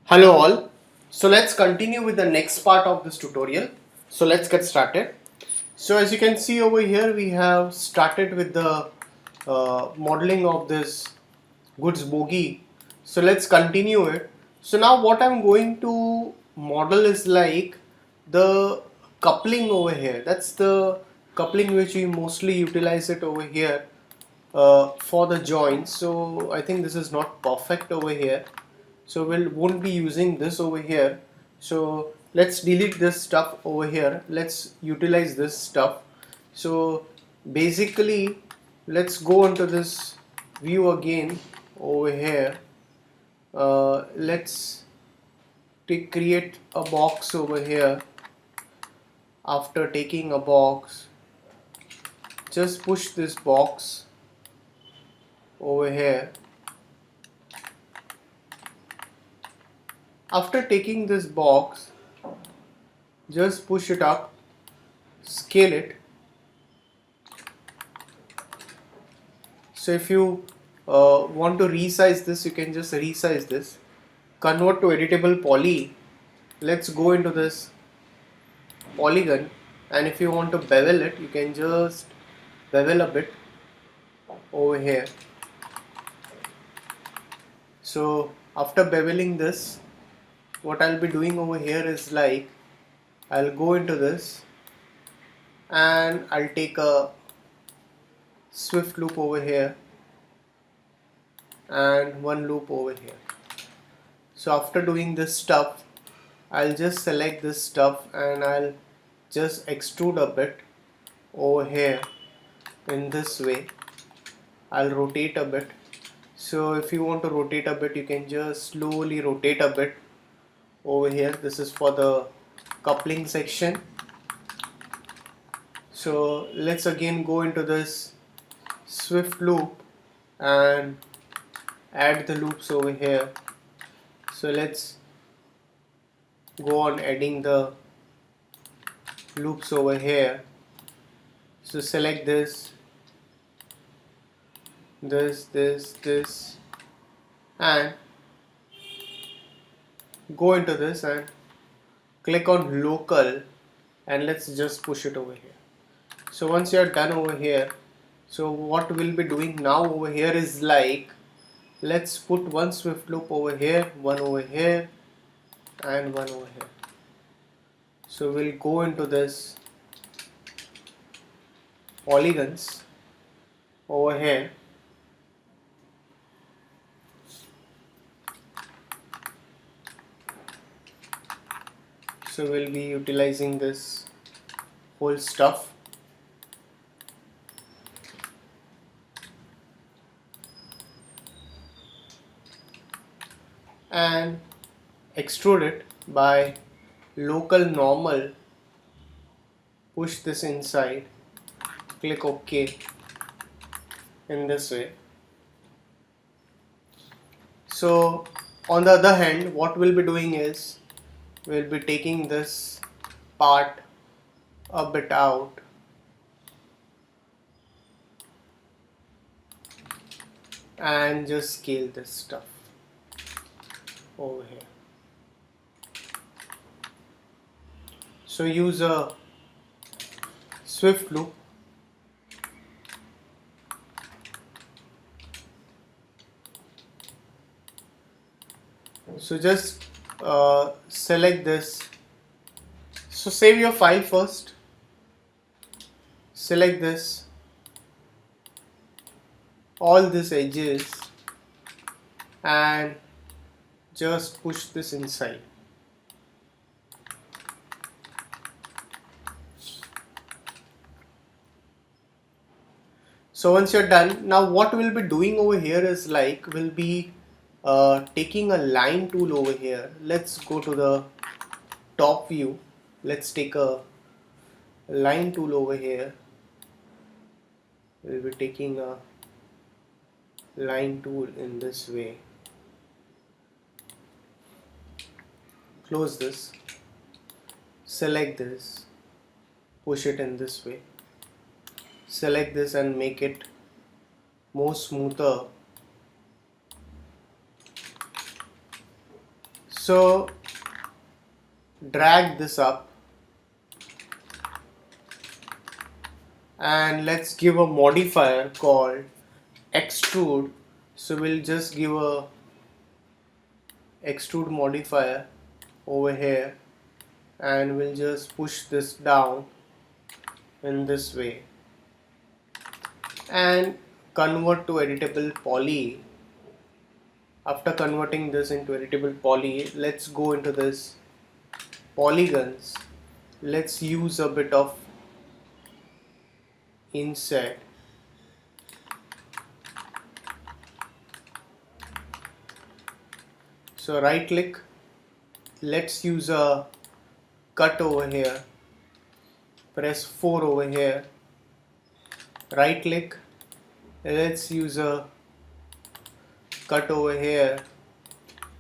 Hello all. So let's continue with the next part of this tutorial. So let's get started. So as you can see over here, we have started with the modeling of this goods bogie. So let's continue it. So now what I'm going to model is like the coupling over here. That's the coupling which we mostly utilize it over here for the joints. So I think this is not perfect over here, so won't be using this over here. So let's delete this stuff over here, let's utilize this stuff. So basically let's go into this view again over here. Let's create a box over here. After taking a box, just push this box over here. After taking this box, just push it up, scale it. So if you want to resize this, you can just resize this. Convert to editable poly. Let's go into this polygon, and if you want to bevel it, you can just bevel a bit over here. So after beveling this, what I'll be doing over here is like I'll go into this and I'll take a swift loop over here and one loop over here. So after doing this stuff, I'll just select this stuff and I'll just extrude a bit over here in this way. I'll rotate a bit. So if you want to rotate a bit, you can just slowly rotate a bit over here. This is for the coupling section. So let's again go into this swift loop and add the loops over here. So let's go on adding the loops over here. So select this, this, and go into this and click on local, and let's just push it over here. So once you are done over here, so what we'll be doing now over here is like, let's put one swift loop over here, one over here, and one over here. So we'll go into this polygons over here. So we'll be utilizing this whole stuff. And extrude it by local normal, push this inside, click OK in this way. So on the other hand, what we'll be doing is we'll be taking this part a bit out and just scale this stuff over here. So use a swift loop. So just select this. So save your file first. Select this, all these edges, and just push this inside. So once you're done, now what we'll be doing over here is like we'll be taking a line tool over here. Let's go to the top view. Let's take a line tool over here. We'll be taking a line tool in this way. Close this, select this, push it in this way, select this and make it more smoother. So drag this up and let's give a modifier called extrude. So we'll just give a extrude modifier over here and we'll just push this down in this way and convert to editable poly. After converting this into editable poly, let's go into this polygons. Let's use a bit of inset. So right click, let's use a cut over here, press 4 over here, right click, let's use a cut over here,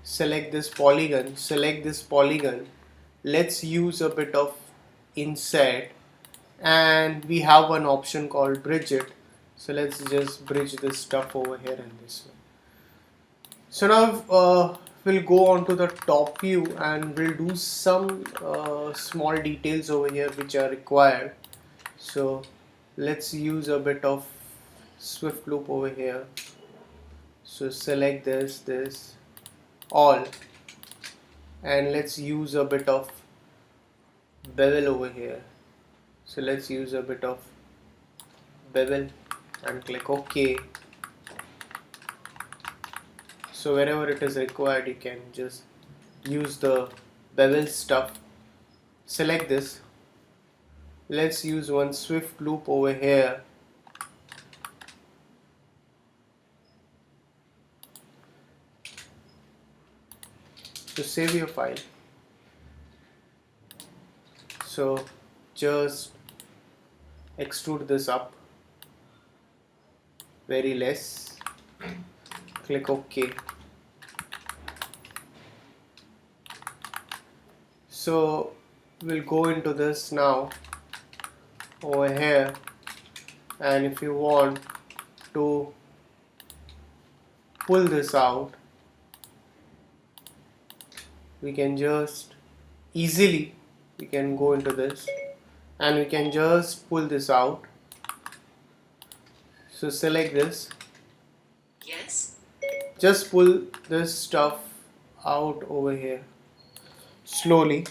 select this polygon, let's use a bit of inset and we have one option called bridge it. So let's just bridge this stuff over here in this way. So now we'll go on to the top view and we'll do some small details over here which are required. So let's use a bit of swift loop over here. So select this, all, and let's use a bit of bevel over here. So let's use a bit of bevel and click OK. So wherever it is required, you can just use the bevel stuff. Select this. Let's use one swift loop over here. To save your file. So just extrude this up very less. Click OK. So we'll go into this now over here, and if you want to pull this out, we can just easily, we can go into this and we can just pull this out. So select this. Yes. Just pull this stuff out over here slowly.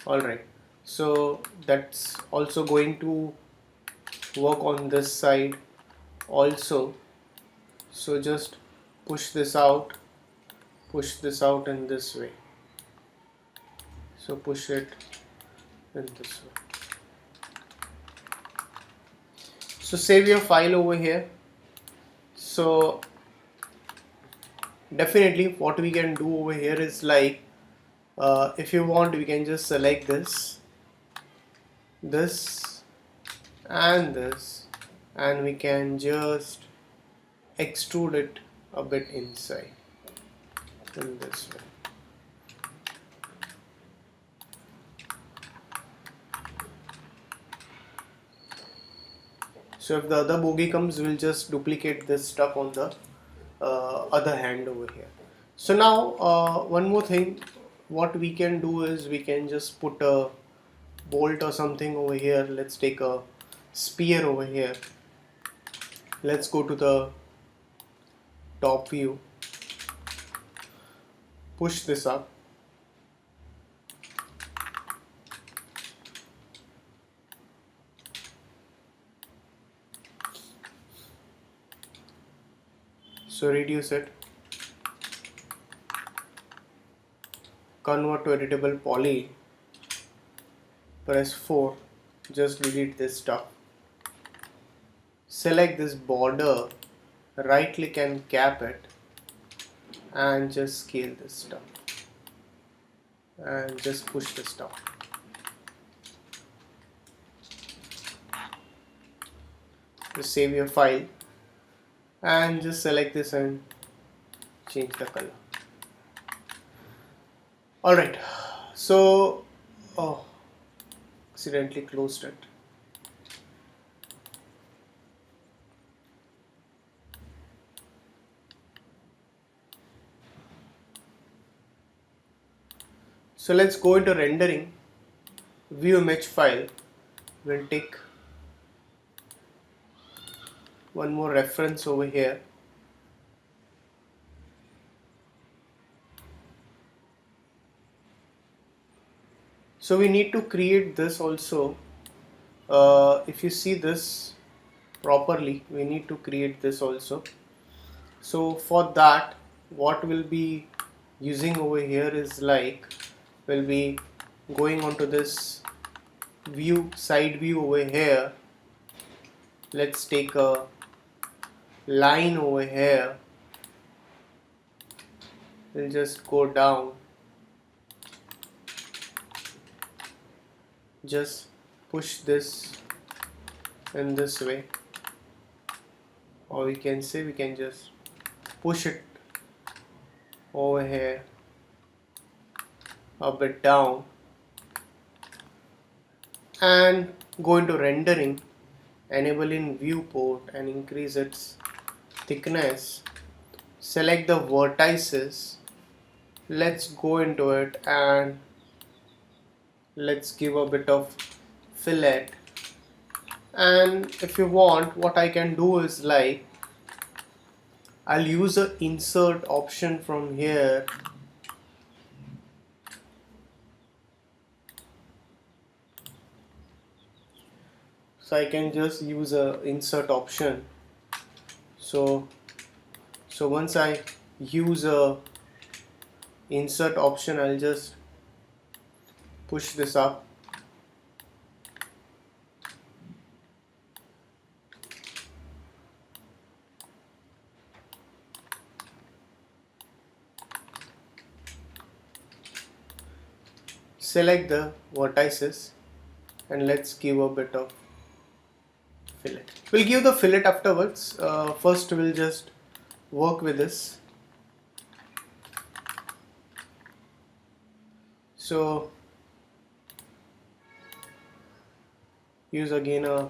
Alright, so that's also going to work on this side also. So just push this out in this way. So push it in this way. So save your file over here. So definitely what we can do over here is like, if you want, we can just select this and this, and we can just extrude it a bit inside in this way. So if the other bogey comes, we'll just duplicate this stuff on the other hand over here. So now one more thing, what we can do is we can just put a bolt or something over here. Let's take a spear over here. Let's go to the top view, push this up. So reduce it, convert to editable poly, press 4, just delete this stuff. Select this border, right click and cap it, and just scale this stuff and just push this down. Just save your file and just select this and change the color. Alright, so accidentally closed it. So let's go into rendering, view image file. We'll take one more reference over here. So we need to create this also. If you see this properly, we need to create this also. So for that, what we'll be using over here is like, we'll be going onto this view, side view over here. Let's take a line over here. We'll just go down, just push this in this way, or we can say we can just push it over here a bit down, and go into rendering, enabling viewport and increase its thickness. Select the vertices. Let's go into it and let's give a bit of fillet. And if you want, what I can do is like, I'll use a insert option from here. So I can just use a insert option. So once I use a insert option, I'll just push this up. Select the vertices and let's give a bit of fillet. We'll give the fillet afterwards. First we'll just work with this. So use again a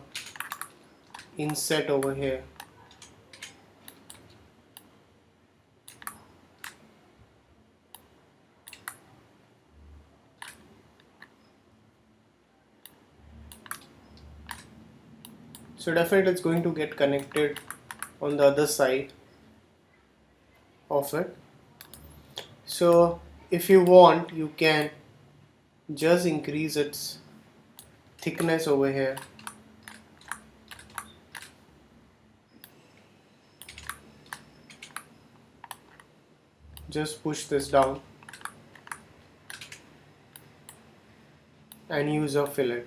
inset over here. So definitely it's going to get connected on the other side of it. So if you want, you can just increase its thickness over here. Just push this down and use a fillet.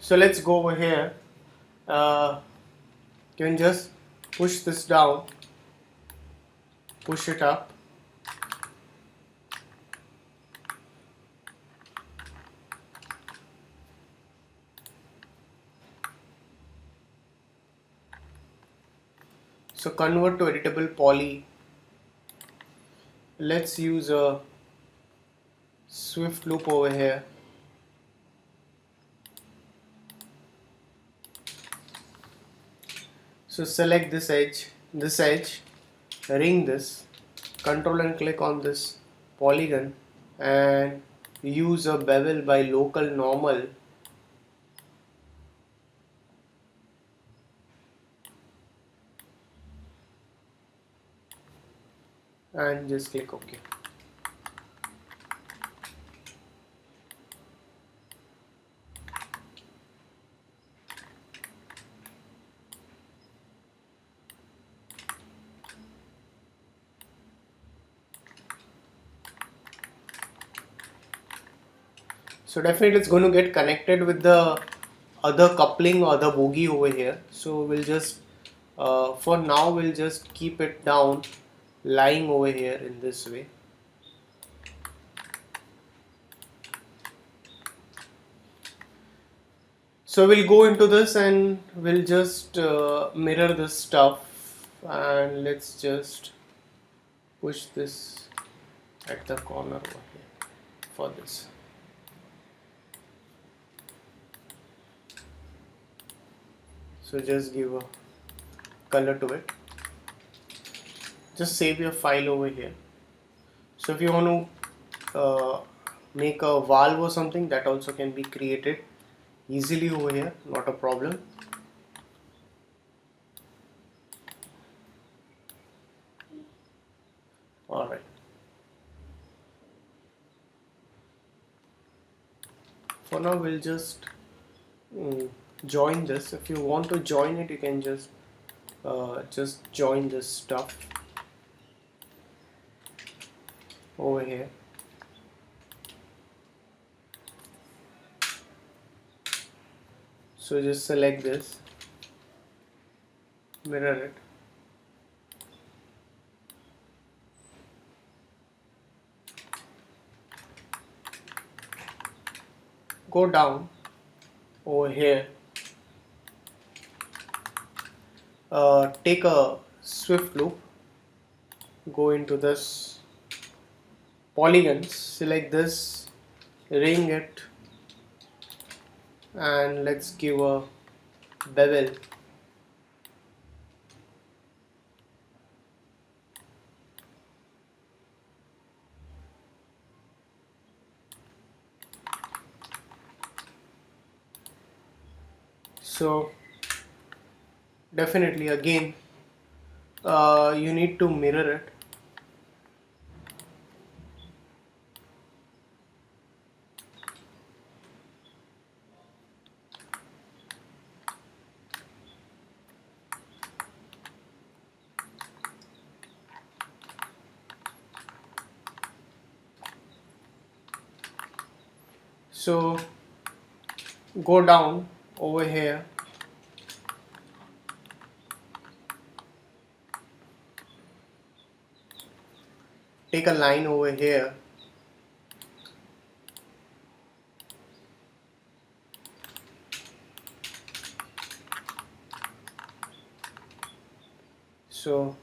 So let's go over here. You can just push this down, push it up. So convert to editable poly. Let's use a swift loop over here. So select this edge, ring this, control and click on this polygon and use a bevel by local normal. And just click OK. So definitely it's going to get connected with the other coupling or the bogie over here. So we'll just, for now we'll just keep it down, lying over here in this way. So we'll go into this and we'll just mirror this stuff, and let's just push this at the corner over here for this. So just give a color to it. Just save your file over here. So if you want to make a valve or something, that also can be created easily over here, not a problem. Alright. For now we'll just join this. If you want to join it, you can just join this stuff over here. So just select this, mirror it, go down over here, take a swift loop, go into this polygons, select this, ring it, and let's give a bevel. So definitely again you need to mirror it. So go down over here, take a line over here, so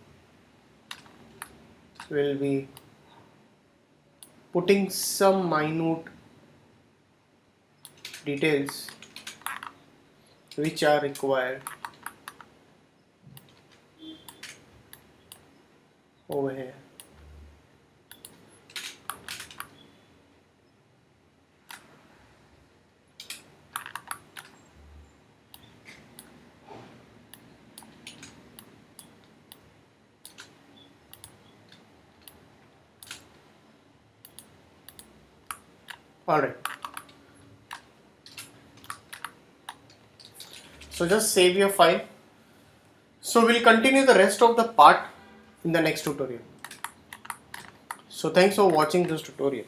we'll be putting some minute details which are required over here. Alright. So just save your file. So we'll continue the rest of the part in the next tutorial. So thanks for watching this tutorial.